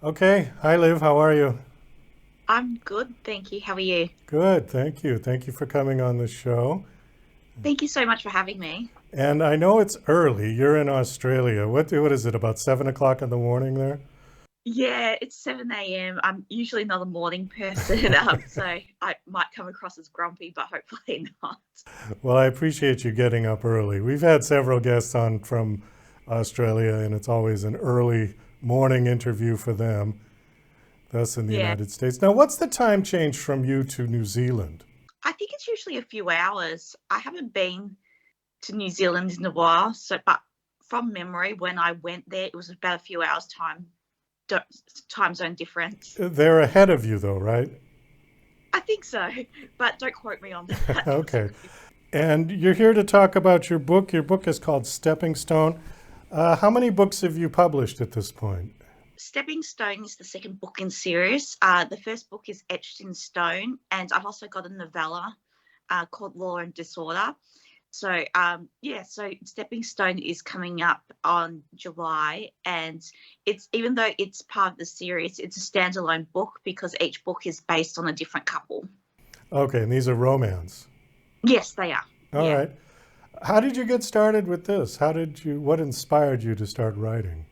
Okay. Hi, Liv. How are you? I'm good, thank you. How are you? Good. Thank you. Thank you for coming on the show. Thank you so much for having me. And I know it's early. You're in Australia. What is it, about 7 o'clock in the morning there? Yeah, it's 7 a.m. I'm usually not a morning person, so I might come across as grumpy, but hopefully not. Well, I appreciate you getting up early. We've had several guests on from Australia, and it's always an early morning interview for them, thus in the Yeah, United States. Now, what's the time change from you to New Zealand? I think it's usually a few hours. I haven't been to New Zealand in a while, so but from memory, when I went there, it was about a few hours time zone difference. They're ahead of you, though, right? I think so, but don't quote me on that. Okay. And you're here to talk about your book. Your book is called Stepping Stone. How many books have you published at this point? Stepping Stone is the second book in series. The first book is Etched in Stone, and I've also got a novella called Law and Disorder. So Stepping Stone is coming up on July, and it's even though it's part of the series, it's a standalone book because each book is based on a different couple. Okay, and these are romance. Yes, they are. All Yeah. right. How did you get started with this? What inspired you to start writing?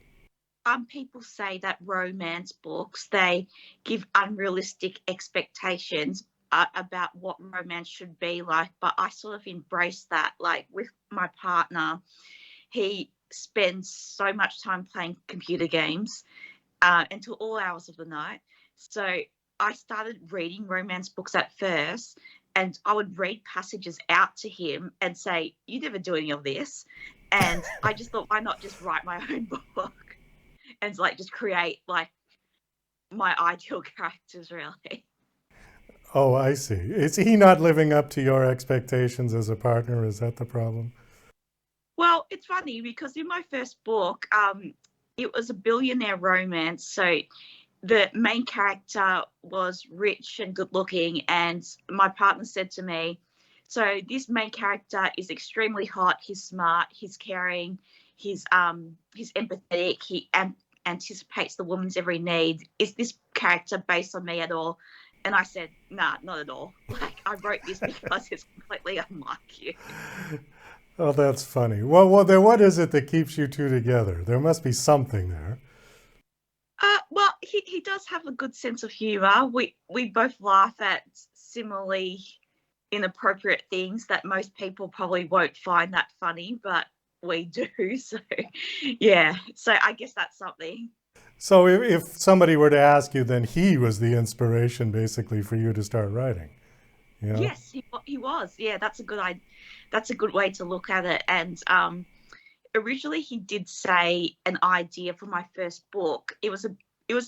People say that romance books they give unrealistic expectations about what romance should be like, but I sort of embrace that. Like with my partner, he spends so much time playing computer games until all hours of the night. So I started reading romance books at first, and I would read passages out to him and say, "You never do any of this." And I just thought, why not just write my own book? And like just create like my ideal characters really. Oh, I see. Is he not living up to your expectations as a partner? Is that the problem? Well, it's funny because in my first book, it was a billionaire romance. So the main character was rich and good looking, and my partner said to me, so this main character is extremely hot, he's smart, he's caring, he's empathetic, anticipates the woman's every need. Is this character based on me at all? And I said, nah, not at all. Like I wrote this because it's completely unlike you. Oh, that's funny. Well, then what is it that keeps you two together? There must be something there. Well, he does have a good sense of humor. We both laugh at similarly inappropriate things that most people probably won't find that funny, but we do. So, yeah. So I guess that's something. So if somebody were to ask you, then he was the inspiration basically for you to start writing, you know? Yes, he was. Yeah, that's a good way to look at it. And originally he did say an idea for my first book. It was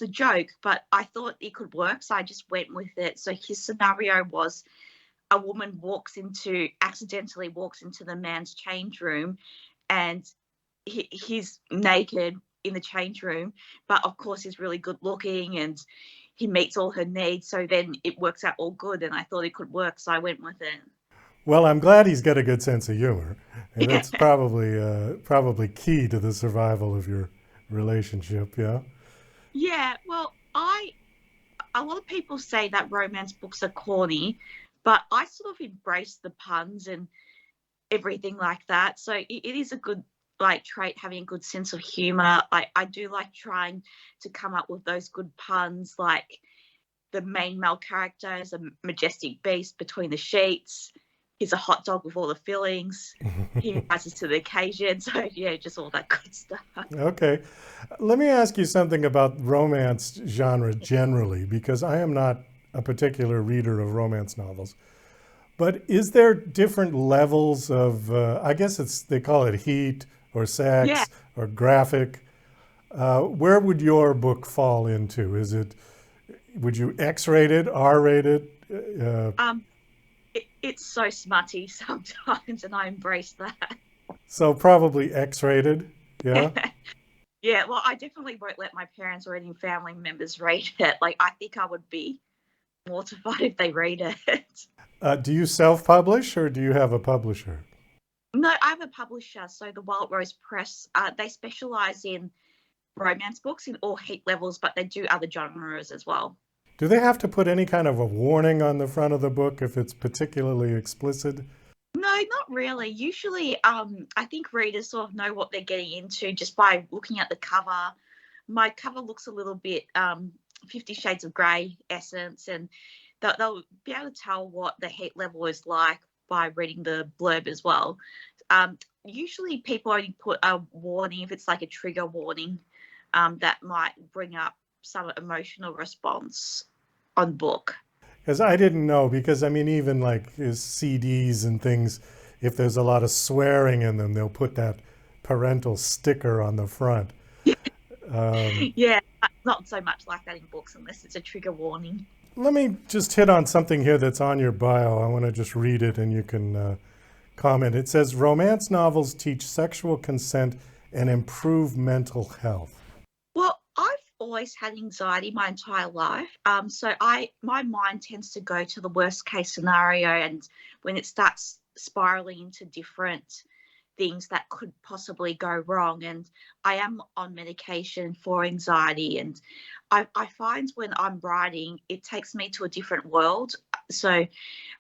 a joke, but I thought it could work, so I just went with it. So his scenario was a woman accidentally walks into the man's change room, and he's naked in the change room, but of course he's really good looking and he meets all her needs. So then it works out all good, and I thought it could work, so I went with Well, I'm glad he's got a good sense of humor, and it. that's probably key to the survival of your relationship. Yeah. Yeah, well, I a lot of people say that romance books are corny, but I sort of embrace the puns and everything like that. So it is a good like trait having a good sense of humor. I do like trying to come up with those good puns, like the main male character is a majestic beast between the sheets. He's a hot dog with all the fillings. He rises to the occasion. So yeah, just all that good stuff. Okay. Let me ask you something about romance genre generally, because I am not a particular reader of romance novels. But is there different levels of, I guess they call it heat or Yeah. sex or graphic? Where would your book fall into? Would you X rated, R rated? Uh, Um, it's so smutty sometimes, and I embrace that. so probably X rated. Yeah. Yeah, well, I definitely won't let my parents or any family members read it. Like, I think I would be mortified if they read it. Do you self publish or do you have a publisher? No, I have a publisher, so the Wild Rose Press. They specialize in romance books in all heat levels, but they do other genres as well. Do they have to put any kind of a warning on the front of the book if it's particularly explicit? No, not really. Usually, I think readers sort of know what they're getting into just by looking at the cover. My cover looks a little bit 50 Shades of Grey essence, and they'll be able to tell what the heat level is like by reading the blurb as well. Usually people only put a warning if it's like a trigger warning that might bring up some emotional response on book. Because I didn't know, because I mean, even like his CDs and things, if there's a lot of swearing in them, they'll put that parental sticker on the front. Yeah, not so much like that in books unless it's a trigger warning. Let me just hit on something here that's on your bio. I want to just read it and you can comment. It says romance novels teach sexual consent and improve mental health. Well, I've always had anxiety my entire life. So my mind tends to go to the worst case scenario, and when it starts spiraling into different things that could possibly go wrong. And I am on medication for anxiety, and I find when I'm writing, it takes me to a different world. So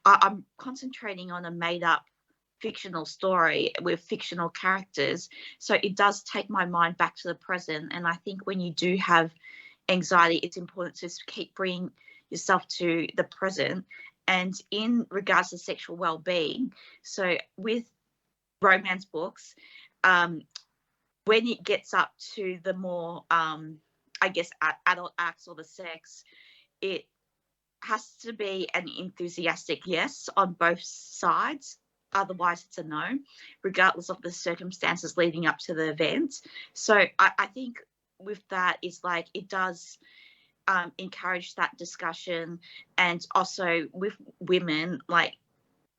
I'm concentrating on a made up fictional story with fictional characters, so it does take my mind back to the present. And I think when you do have anxiety, it's important to keep bringing yourself to the present. And in regards to sexual well-being, so with romance books, when it gets up to the more I guess adult acts or the sex, it has to be an enthusiastic yes on both sides. Otherwise, it's a no, regardless of the circumstances leading up to the event. So I think with that, it's like it does encourage that discussion. And also with women, like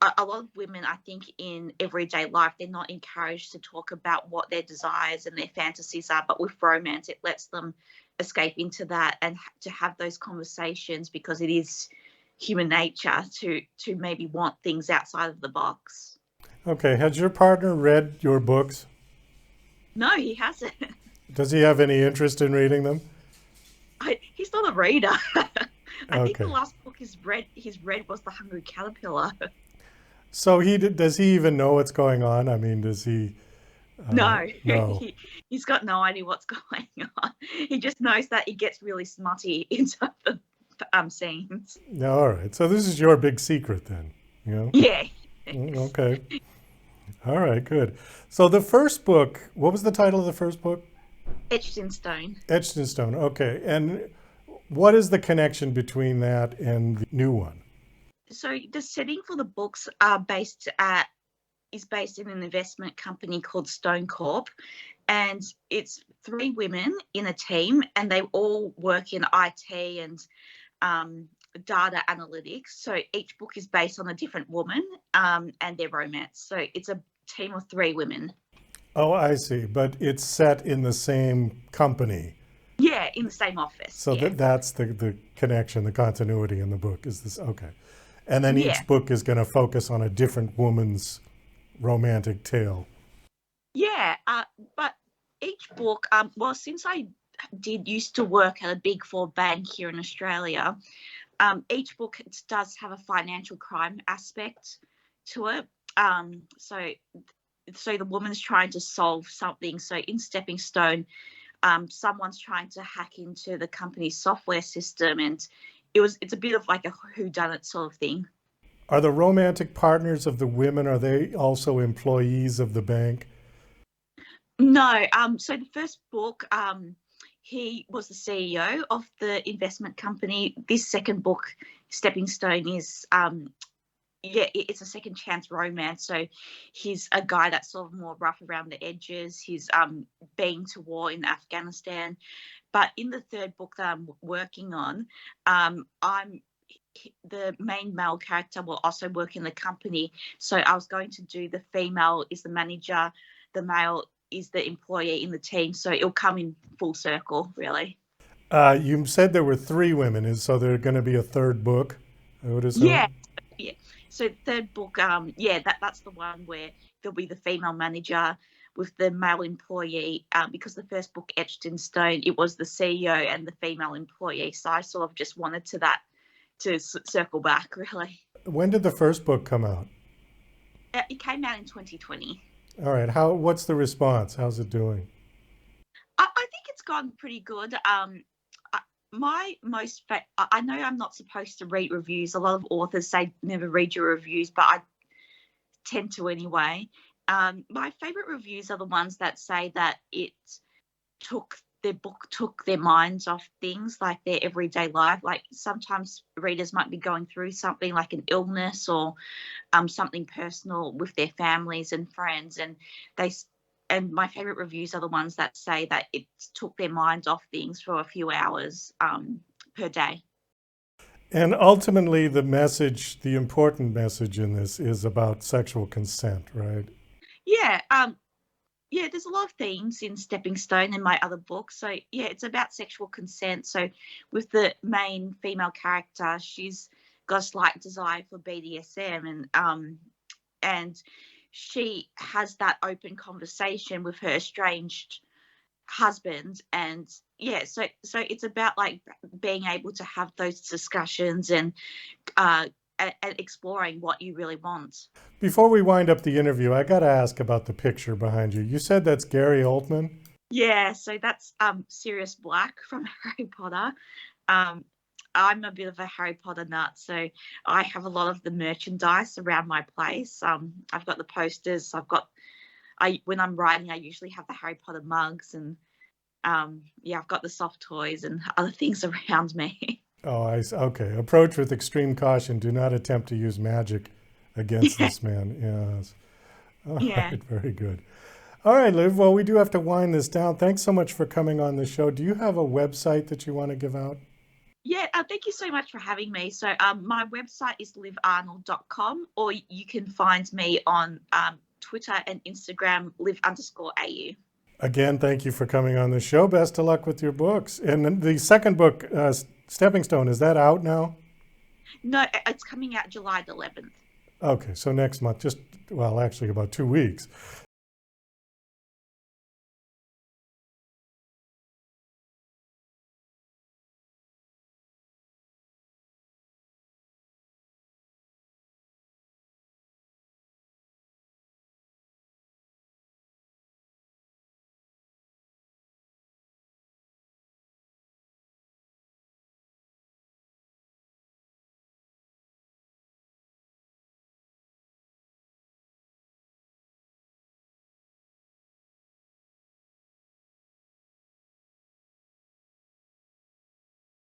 a lot of women, I think in everyday life, they're not encouraged to talk about what their desires and their fantasies are. But with romance, it lets them escape into that and to have those conversations, because it is human nature to maybe want things outside of the box. Okay, has your partner read your books? No, he hasn't. Does he have any interest in reading them? He's not a reader. I think the Okay. last book he's read was The Hungry Caterpillar. So does he even know what's going on? I mean, does he? No, No. he's got no idea what's going on. He just knows that it gets really smutty in some of the scenes. No, all right. So this is your big secret then, you know? Yeah. Okay. All right, good. So the first book, what was the title of the first book? Etched in Stone. Etched in Stone. Okay. And what is the connection between that and the new one? So the setting for the books are based in an investment company called Stone Corp, and it's 3 women in a team, and they all work in IT and data analytics. So each book is based on a different woman and their romance. So it's a team of 3 women. Oh, I see. But it's set in the same company. Yeah, in the same office. So yeah. that's the connection, the continuity in the book is this. Okay. And then Yeah. each book is going to focus on a different woman's romantic tale. Yeah, but each book, well, since I used to work at a Big Four bank here in Australia, each book does have a financial crime aspect to it. So the woman's trying to solve something. So in Stepping Stone, someone's trying to hack into the company's software system, and it's a bit of like a whodunit sort of thing. Are the romantic partners of the women, are they also employees of the bank? No, so the first book, he was the CEO of the investment company. This second book, Stepping Stone, is it's a second chance romance. So he's a guy that's sort of more rough around the edges. He's been to war in Afghanistan. But in the third book that I'm working on, the main male character will also work in the company. So I was going to do the female is the manager, the male is the employee in the team. So it'll come in full circle, really. You said there were 3 women, so there's going to be a third book, I would assume? Yeah. So third book, that's the one where there'll be the female manager with the male employee, because the first book, Etched in Stone, it was the CEO and the female employee. So I sort of just wanted to circle back, really. When did the first book come out? It came out in 2020. All right. What's the response? How's it doing? I think it's gone pretty good. I know I'm not supposed to read reviews. A lot of authors say never read your reviews, but I tend to anyway. My favorite reviews are the ones that say that their book took their minds off things like their everyday life. Like sometimes readers might be going through something like an illness or something personal with their families and friends, and my favorite reviews are the ones that say that it took their minds off things for a few hours per day. And ultimately, the important message in this is about sexual consent, right? Yeah, yeah, there's a lot of themes in Stepping Stone and my other books. So yeah, it's about sexual consent. So with the main female character, she's got a slight desire for BDSM, and she has that open conversation with her estranged husband, and yeah, so it's about like being able to have those discussions and exploring what you really want. Before we wind up the interview, I got to ask about the picture behind you. You said that's Gary Oldman? Yeah, so that's Sirius Black from Harry Potter. I'm a bit of a Harry Potter nut, so I have a lot of the merchandise around my place. I've got the posters. When I'm writing, I usually have the Harry Potter mugs, and yeah, I've got the soft toys and other things around me. Oh, okay. Approach with extreme caution. Do not attempt to use magic against this man. Yes. All Yeah. right. Very good. All right, Liv. Well, we do have to wind this down. Thanks so much for coming on the show. Do you have a website that you want to give out? Yeah, thank you so much for having me. So my website is livarnold.com, or you can find me on Twitter and Instagram, liv_au. Again, thank you for coming on the show. Best of luck with your books. And then the second book, Stepping Stone, is that out now? No, it's coming out July the 11th. Okay, so next month, actually about 2 weeks.